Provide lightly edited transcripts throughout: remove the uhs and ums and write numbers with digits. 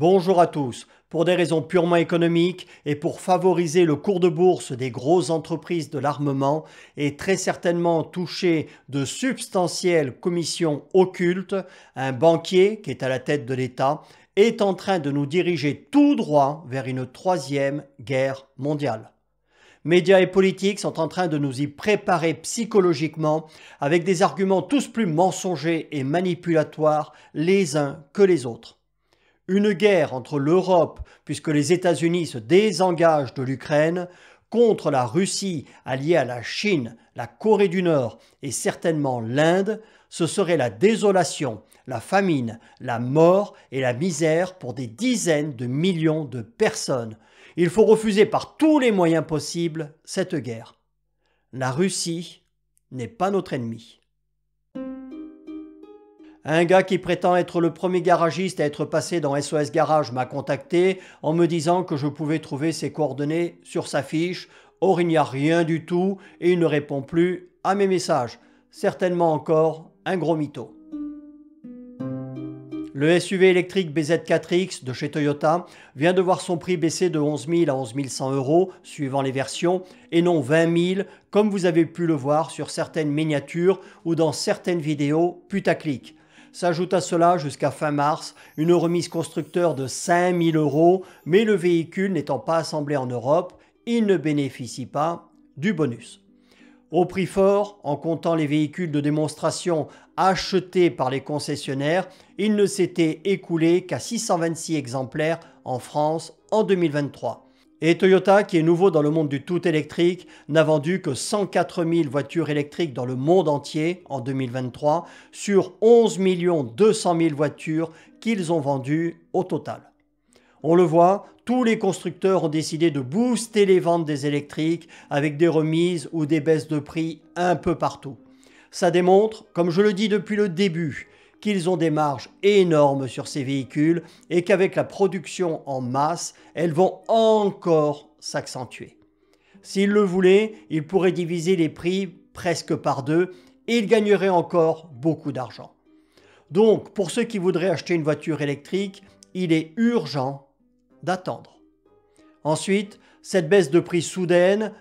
Bonjour à tous. Pour des raisons purement économiques et pour favoriser le cours de bourse des grosses entreprises de l'armement et très certainement toucher de substantielles commissions occultes, un banquier qui est à la tête de l'État est en train de nous diriger tout droit vers une troisième guerre mondiale. Médias et politiques sont en train de nous y préparer psychologiquement avec des arguments tous plus mensongers et manipulatoires les uns que les autres. Une guerre entre l'Europe, puisque les États-Unis se désengagent de l'Ukraine, contre la Russie alliée à la Chine, la Corée du Nord et certainement l'Inde, ce serait la désolation, la famine, la mort et la misère pour des dizaines de millions de personnes. Il faut refuser par tous les moyens possibles cette guerre. La Russie n'est pas notre ennemi. Un gars qui prétend être le premier garagiste à être passé dans SOS Garage m'a contacté en me disant que je pouvais trouver ses coordonnées sur sa fiche. Or, il n'y a rien du tout et il ne répond plus à mes messages. Certainement encore un gros mytho. Le SUV électrique BZ4X de chez Toyota vient de voir son prix baisser de 11 000 à 11 100 euros suivant les versions et non 20 000 comme vous avez pu le voir sur certaines miniatures ou dans certaines vidéos putaclic. S'ajoute à cela jusqu'à fin mars une remise constructeur de 5 000 euros, mais le véhicule n'étant pas assemblé en Europe, il ne bénéficie pas du bonus. Au prix fort, en comptant les véhicules de démonstration achetés par les concessionnaires, il ne s'était écoulé qu'à 626 exemplaires en France en 2023. Et Toyota, qui est nouveau dans le monde du tout électrique, n'a vendu que 104 000 voitures électriques dans le monde entier en 2023 sur 11 200 000 voitures qu'ils ont vendues au total. On le voit, tous les constructeurs ont décidé de booster les ventes des électriques avec des remises ou des baisses de prix un peu partout. Ça démontre, comme je le dis depuis le début, qu'ils ont des marges énormes sur ces véhicules et qu'avec la production en masse, elles vont encore s'accentuer. S'ils le voulaient, ils pourraient diviser les prix presque par deux et ils gagneraient encore beaucoup d'argent. Donc, pour ceux qui voudraient acheter une voiture électrique, il est urgent d'attendre. Ensuite, cette baisse de prix soudaine,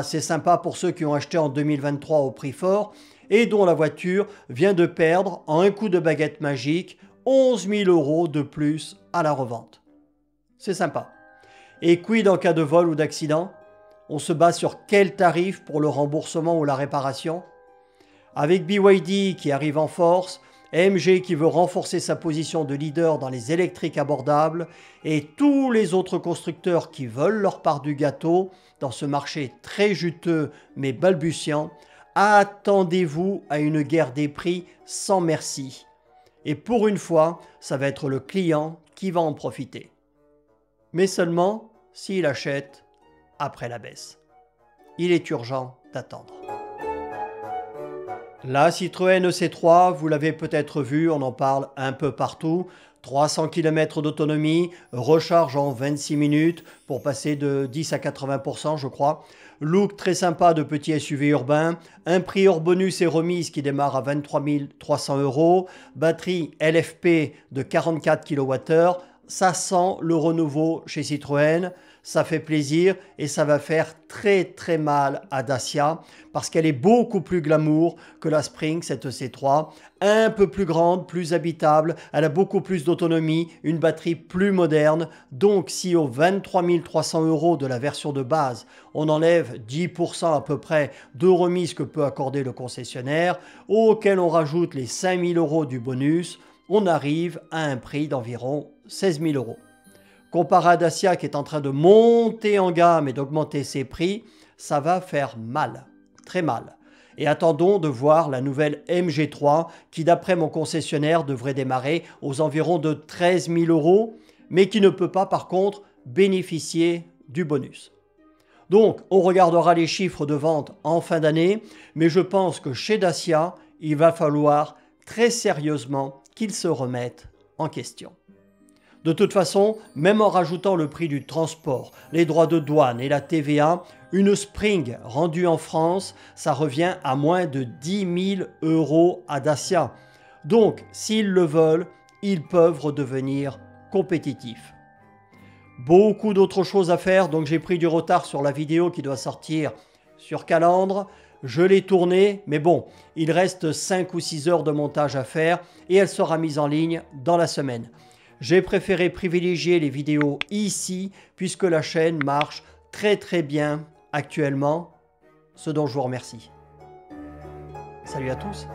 c'est sympa pour ceux qui ont acheté en 2023 au prix fort et dont la voiture vient de perdre en un coup de baguette magique 11 000 euros de plus à la revente. C'est sympa. Et quid en cas de vol ou d'accident? On se base sur quel tarif pour le remboursement ou la réparation? Avec BYD qui arrive en force, AMG qui veut renforcer sa position de leader dans les électriques abordables et tous les autres constructeurs qui veulent leur part du gâteau dans ce marché très juteux mais balbutiant, attendez-vous à une guerre des prix sans merci. Et pour une fois, ça va être le client qui va en profiter. Mais seulement s'il achète après la baisse. Il est urgent d'attendre. La Citroën C3, vous l'avez peut-être vu, on en parle un peu partout. 300 km d'autonomie, recharge en 26 minutes pour passer de 10 à 80% je crois. Look très sympa de petit SUV urbain, un prix hors bonus et remise qui démarre à 23 300 euros, batterie LFP de 44 kWh, ça sent le renouveau chez Citroën, ça fait plaisir et ça va faire très mal à Dacia parce qu'elle est beaucoup plus glamour que la Spring, cette C3, un peu plus grande, plus habitable, elle a beaucoup plus d'autonomie, une batterie plus moderne. Donc si aux 23 300 euros de la version de base, on enlève 10% à peu près de remise que peut accorder le concessionnaire, auquel on rajoute les 5 000 euros du bonus, on arrive à un prix d'environ 16 000 euros. Comparé à Dacia qui est en train de monter en gamme et d'augmenter ses prix, ça va faire mal, très mal. Et attendons de voir la nouvelle MG3 qui d'après mon concessionnaire devrait démarrer aux environs de 13 000 euros, mais qui ne peut pas par contre bénéficier du bonus. Donc on regardera les chiffres de vente en fin d'année, mais je pense que chez Dacia, il va falloir très sérieusement qu'ils se remettent en question. De toute façon, même en rajoutant le prix du transport, les droits de douane et la TVA, une Spring rendue en France, ça revient à moins de 10 000 euros à Dacia. Donc, s'ils le veulent, ils peuvent redevenir compétitif. Beaucoup d'autres choses à faire, donc j'ai pris du retard sur la vidéo qui doit sortir sur Calandre. Je l'ai tournée, mais bon, il reste 5 ou 6 heures de montage à faire et elle sera mise en ligne dans la semaine. J'ai préféré privilégier les vidéos ici puisque la chaîne marche très bien actuellement, ce dont je vous remercie. Salut à tous.